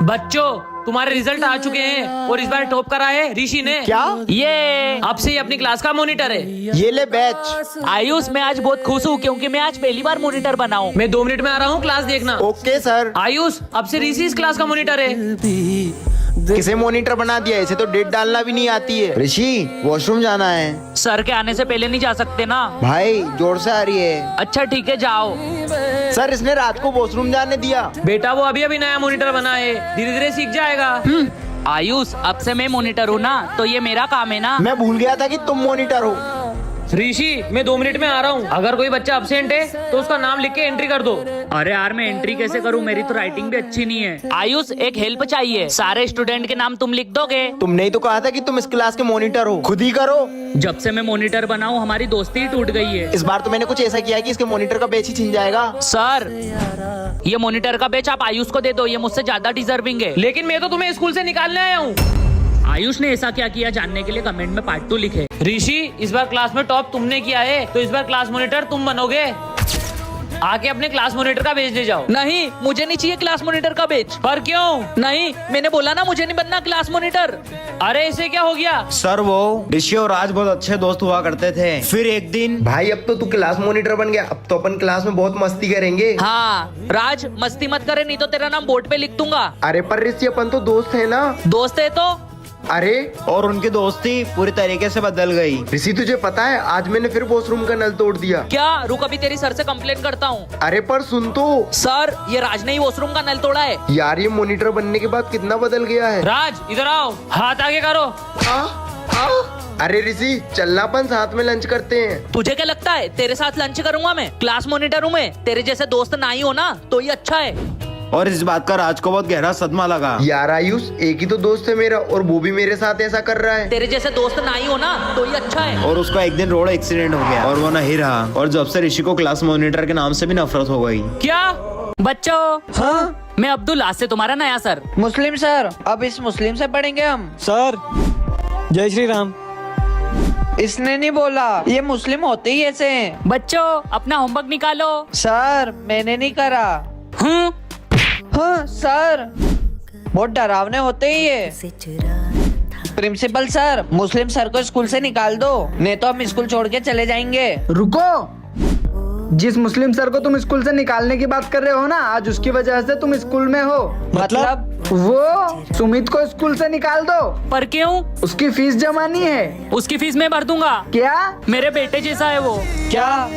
बच्चों, तुम्हारे रिजल्ट आ चुके हैं और इस बार टॉप करा है ऋषि ने। क्या? ये अब से ये अपनी क्लास का मॉनिटर है। ये ले बैच। आयुष, मैं आज बहुत खुश हूँ क्योंकि मैं आज पहली बार मॉनिटर बना हूँ। मैं 2 मिनट में आ रहा हूँ, क्लास देखना। Okay sir. आयुष, अब से ऋषि इस क्लास का मॉनिटर है। किसे मॉनिटर बना दिया? इसे तो डेट डालना भी नहीं आती है। ऋषि, वॉशरूम जाना है। सर के आने से पहले नहीं जा सकते ना? भाई जोर से आ रही है। अच्छा ठीक है, जाओ। सर, इसने रात को वॉशरूम जाने दिया। बेटा, वो अभी अभी नया मॉनिटर बना है, धीरे धीरे सीख जाएगा। आयुष, अब से मैं मॉनिटर हूँ ना, तो ये मेरा काम है ना। मैं भूल गया था कि तुम मॉनिटर हो। ऋषि, मैं 2 मिनट में आ रहा हूँ। अगर कोई बच्चा अब्सेंट है तो उसका नाम लिख के एंट्री कर दो। अरे यार, मैं एंट्री कैसे करूँ? मेरी तो राइटिंग भी अच्छी नहीं है। आयुष, एक हेल्प चाहिए। सारे स्टूडेंट के नाम तुम लिख दोगे? तुमने ही तो कहा था कि तुम इस क्लास के मॉनिटर हो, खुद ही करो। जब से मैं मॉनिटर बना हूँ हमारी दोस्ती ही टूट गई है। इस बार तो मैंने कुछ ऐसा किया है कि इसके मॉनिटर का बैच ही छिन जाएगा। सर, ये मॉनिटर का बैच आप आयुष को दे दो, ये मुझसे ज्यादा डिजर्विंग है। लेकिन मैं तो तुम्हें स्कूल से निकालने आया हूँ। आयुष ने ऐसा क्या किया जानने के लिए कमेंट में पार्ट 2 लिखे। ऋषि, इस बार क्लास में टॉप तुमने किया है, तो इस बार क्लास मॉनिटर तुम बनोगे। आके अपने क्लास मॉनिटर का बैच ले जाओ। नहीं, मुझे नहीं चाहिए क्लास मॉनिटर का बैच। पर क्यों? नहीं, मैंने बोला ना मुझे नहीं बनना क्लास मॉनिटर। अरे इसे क्या हो गया? सर, वो ऋषि और राज बहुत अच्छे दोस्त हुआ करते थे। फिर एक दिन भाई, अब तो तू क्लास मॉनिटर बन गया। अब तो अपन क्लास में बहुत मस्ती करेंगे। हाँ राज, मस्ती मत करे, नहीं तो तेरा नाम बोर्ड पे लिख दूंगा। अरे पर ऋषि, अपन तो दोस्त है ना। दोस्त है तो? अरे और उनकी दोस्ती पूरी तरीके से बदल गई। ऋषि, तुझे पता है आज मैंने फिर वॉशरूम का नल तोड़ दिया। क्या? रुक, अभी तेरी सर से कंप्लेन करता हूँ। अरे पर सुन तो। सर, ये राज ने ही वॉशरूम का नल तोड़ा है। यार, ये मॉनिटर बनने के बाद कितना बदल गया है। राज, इधर आओ, हाथ आगे करो। अरे ऋषि, चलना, अपन साथ में लंच करते हैं। तुझे क्या लगता है तेरे साथ लंच करूंगा मैं? क्लास मॉनिटर हूँ मैं, तेरे जैसे दोस्त ना ही हो ना तो ये अच्छा है। और इस बात का राज को बहुत गहरा सदमा लगा। यार आयुष, एक ही तो दोस्त है मेरा और वो भी मेरे साथ ऐसा कर रहा है। तेरे जैसे दोस्त ना ही हो ना तो ये अच्छा है। और उसका एक दिन रोड एक्सीडेंट हो गया और वो नहीं रहा। और जब से ऋषि को क्लास मॉनिटर के नाम से भी नफरत हो गई। क्या? बच्चों, हाँ मैं अब्दुल, आज से तुम्हारा नया सर। मुस्लिम सर, अब इस मुस्लिम से पढ़ेंगे हम। सर, जय श्री राम। इसने नहीं बोला, ये मुस्लिम होते ही ऐसे हैं। बच्चों, अपना होमवर्क निकालो। सर, मैंने नहीं करा। हाँ सर, बहुत डरावने होते ही ये। प्रिंसिपल सर, मुस्लिम सर को स्कूल से निकाल दो, नहीं तो हम स्कूल छोड़ के चले जाएंगे। रुको, जिस मुस्लिम सर को तुम स्कूल से निकालने की बात कर रहे हो ना, आज उसकी वजह से तुम स्कूल में हो। मतलब? वो सुमित को स्कूल से निकाल दो। पर क्यों? उसकी फीस जमानी है। उसकी फीस मैं भर दूंगा। क्या? मेरे बेटे जैसा है वो। क्या?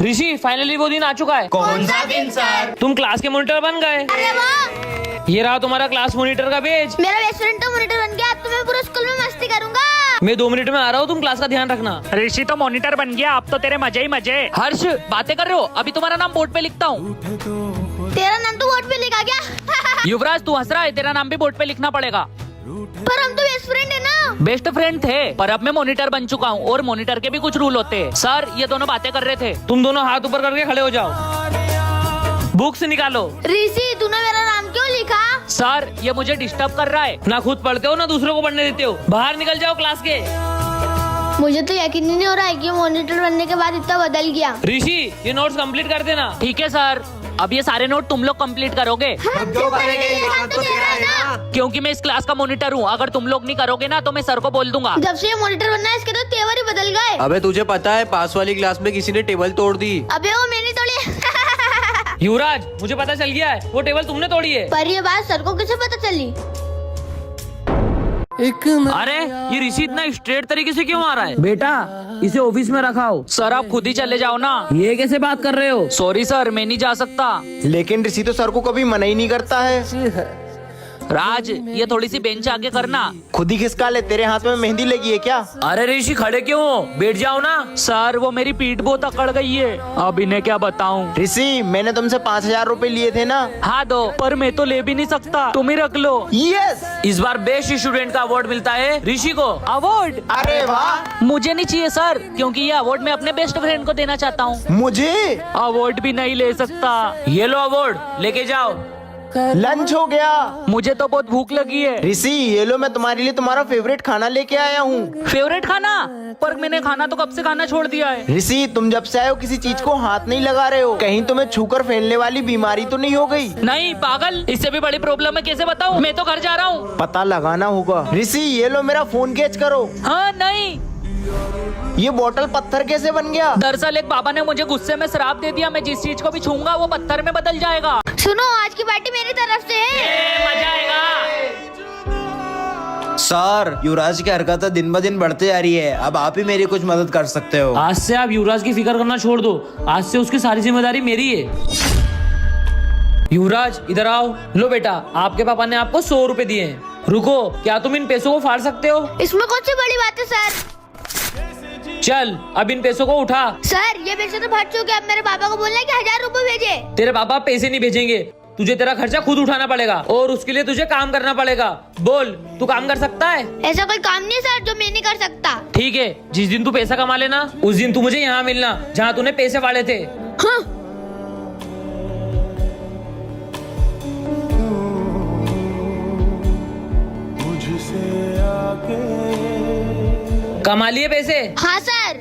ऋषि, फाइनली वो दिन आ चुका है। कौन सा दिन सर? तुम क्लास के मॉनिटर बन गए। अरे वाह! ये रहा तुम्हारा क्लास मॉनिटर का पेज। मेरा बेस्ट फ्रेंड तो मॉनिटर बन गया। अब तो मैं पूरा स्कूल में मस्ती करूंगा। मैं 2 मिनट में आ रहा हूँ, तुम क्लास का ध्यान रखना। ऋषि तो मॉनिटर बन गया, अब तो तेरे मजे ही मजे। हर्ष, बातें कर रहे हो? अभी तुम्हारा नाम बोर्ड पे लिखता हूँ। तेरा नाम तो बोर्ड पे लिखा गया। युवराज, तू हंस रहा है, तेरा नाम भी बोर्ड पे लिखना पड़ेगा। पर हम तो बेस्ट फ्रेंड है ना। बेस्ट फ्रेंड थे, पर अब मैं मॉनिटर बन चुका हूँ और मॉनिटर के भी कुछ रूल होते हैं। सर, ये दोनों बातें कर रहे थे। तुम दोनों हाथ ऊपर करके खड़े हो जाओ। बुक्स निकालो। ऋषि, तूने मेरा नाम क्यों लिखा? सर, ये मुझे डिस्टर्ब कर रहा है। ना खुद पढ़ते हो ना दूसरों को पढ़ने देते हो। बाहर निकल जाओ क्लास के। मुझे तो यकीन ही नहीं हो रहा है कि मॉनिटर बनने के बाद इतना बदल गया। ऋषि, ये नोट्स कंप्लीट कर देना। ठीक है सर। अब ये सारे नोट तुम लोग कंप्लीट करोगे, हम क्यों करेंगे? हम तो दे रहा है ना। क्योंकि मैं इस क्लास का मॉनिटर हूँ। अगर तुम लोग नहीं करोगे ना तो मैं सर को बोल दूंगा। जब से ये मॉनिटर बनना है, इसके तो तेवर ही बदल गए। अबे तुझे पता है पास वाली क्लास में किसी ने टेबल तोड़ दी। अबे वो मैंने तोड़ी। युवराज, मुझे पता चल गया है, वो टेबल तुमने तोड़ी है। पर ये बात सर को कैसे पता चली? अरे ये ऋषि इतना स्ट्रेट तरीके से क्यों आ रहा है? बेटा, इसे ऑफिस में रखाओ। सर, आप खुद ही चले जाओ ना। ये कैसे बात कर रहे हो? सॉरी सर, मैं नहीं जा सकता। लेकिन ऋषि तो सर को कभी मना ही नहीं करता है। राज, ये थोड़ी सी बेंच आगे करना। खुद ही खिसका ले, तेरे हाथ में मेहंदी लगी है क्या? अरे ऋषि, खड़े क्यों हो? बैठ जाओ ना। सर, वो मेरी पीठ बहुत अकड़ गई है, अब इन्हें क्या बताऊं। ऋषि, मैंने तुमसे 5,000 रुपए लिए थे ना। हाँ दो, पर मैं तो ले भी नहीं सकता, तुम ही रख लो। यस, इस बार बेस्ट स्टूडेंट का अवार्ड मिलता है ऋषि को। अवार्ड? अरे वाह। मुझे नहीं चाहिए सर, क्योंकि ये अवार्ड मैं अपने बेस्ट फ्रेंड को देना चाहता हूँ। मुझे अवार्ड भी नहीं ले सकता। ये लो अवार्ड, लेके जाओ। लंच हो गया। मुझे तो बहुत भूख लगी है। ऋषि ये लो, मैं तुम्हारे लिए तुम्हारा फेवरेट खाना लेके आया हूँ। फेवरेट खाना? पर मैंने खाना तो कब से खाना छोड़ दिया है। ऋषि तुम जब से आए हो किसी चीज को हाथ नहीं लगा रहे हो, कहीं तुम्हें छूकर फैलने वाली बीमारी तो नहीं हो गई? नहीं पागल, इससे भी बड़ी प्रॉब्लम है, कैसे बताऊं? मैं तो घर जा रहा हूँ। पता लगाना होगा। ऋषि ये लो, मेरा फोन कैच करो। हाँ नहीं, ये बोतल पत्थर कैसे बन गया? दरअसल एक बाबा ने मुझे गुस्से में श्राप दे दिया, मैं जिस चीज को भी छूंगा वो पत्थर में बदल जाएगा। सुनो, आज की पार्टी मेरी तरफ से है। मजा आएगा। सर युवराज की हरकतें दिन ब दिन बढ़ते जा रही है, अब आप ही मेरी कुछ मदद कर सकते हो। आज से आप युवराज की फिक्र करना छोड़ दो, आज से उसकी सारी जिम्मेदारी मेरी है। युवराज इधर आओ। लो बेटा, आपके पापा ने आपको 100 रुपए दिए हैं। रुको, क्या तुम इन पैसों को फाड़ सकते हो? इसमें कौन सी बड़ी बात है सर? चल अब इन पैसों को उठा। सर ये पैसे तो फट चुके, अब मेरे पापा को बोलना है कि 1000 रुपए भेजे। तेरे पापा पैसे नहीं भेजेंगे, तुझे तेरा खर्चा खुद उठाना पड़ेगा और उसके लिए तुझे काम करना पड़ेगा। बोल, तू काम कर सकता है? ऐसा कोई काम नहीं है सर जो मैं नहीं कर सकता। ठीक है, जिस दिन तू पैसा कमा लेना उस दिन तू मुझे यहाँ मिलना जहाँ तूने पैसे फाड़े थे। हाँ। कमा लिए पैसे? हाँ सर।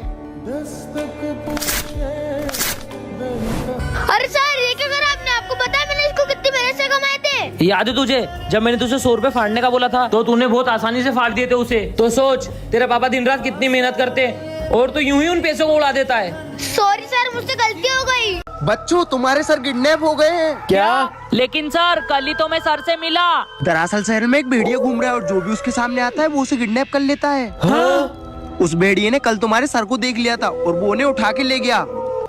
अरे सर ये क्या करा आपने? आपको पता है मैंने इसको कितनी मेहनत से कमाए थे? याद है तुझे जब मैंने तुझे 100 रुपए फाड़ने का बोला था तो तूने बहुत आसानी से फाड़ दिए थे उसे। तो सोच, तेरे पापा दिन रात कितनी मेहनत करते हैं और तू यूं ही उन पैसों को उड़ा देता है। सॉरी सर, मुझसे गलती हो गई। बच्चों तुम्हारे सर किडनैप हो गए हैं। क्या? लेकिन सर कल ही तो मैं सर से मिला। दरअसल शहर में एक भेड़िया घूम रहा है और जो भी उसके सामने आता है वो उसे किडनैप कर लेता है। हाँ? उस भेड़िए ने कल तुम्हारे सर को देख लिया था और वो उन्हें उठा के ले गया।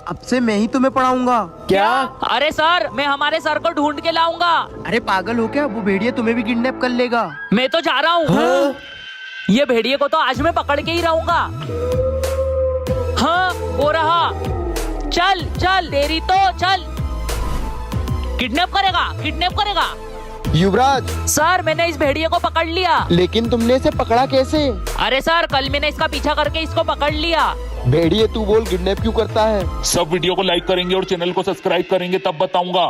अब से मैं ही तुम्हें पढ़ाऊंगा। क्या? अरे सर मैं हमारे सर को ढूंढ के लाऊंगा। अरे पागल हो क्या, वो भेड़िया तुम्हें भी किडनैप कर लेगा। मैं तो जा रहा हूँ। हाँ? ये भेड़िए को तो आज मैं पकड़ के ही रहूंगा। हाँ वो रहा। चल चल, तेरी तो चल। किडनैप करेगा, किडनैप करेगा। युवराज सर मैंने इस भेड़िए को पकड़ लिया। लेकिन तुमने इसे पकड़ा कैसे? अरे सर कल मैंने इसका पीछा करके इसको पकड़ लिया। भेड़िए तू बोल किडनैप क्यों करता है? सब वीडियो को लाइक करेंगे और चैनल को सब्सक्राइब करेंगे तब बताऊंगा।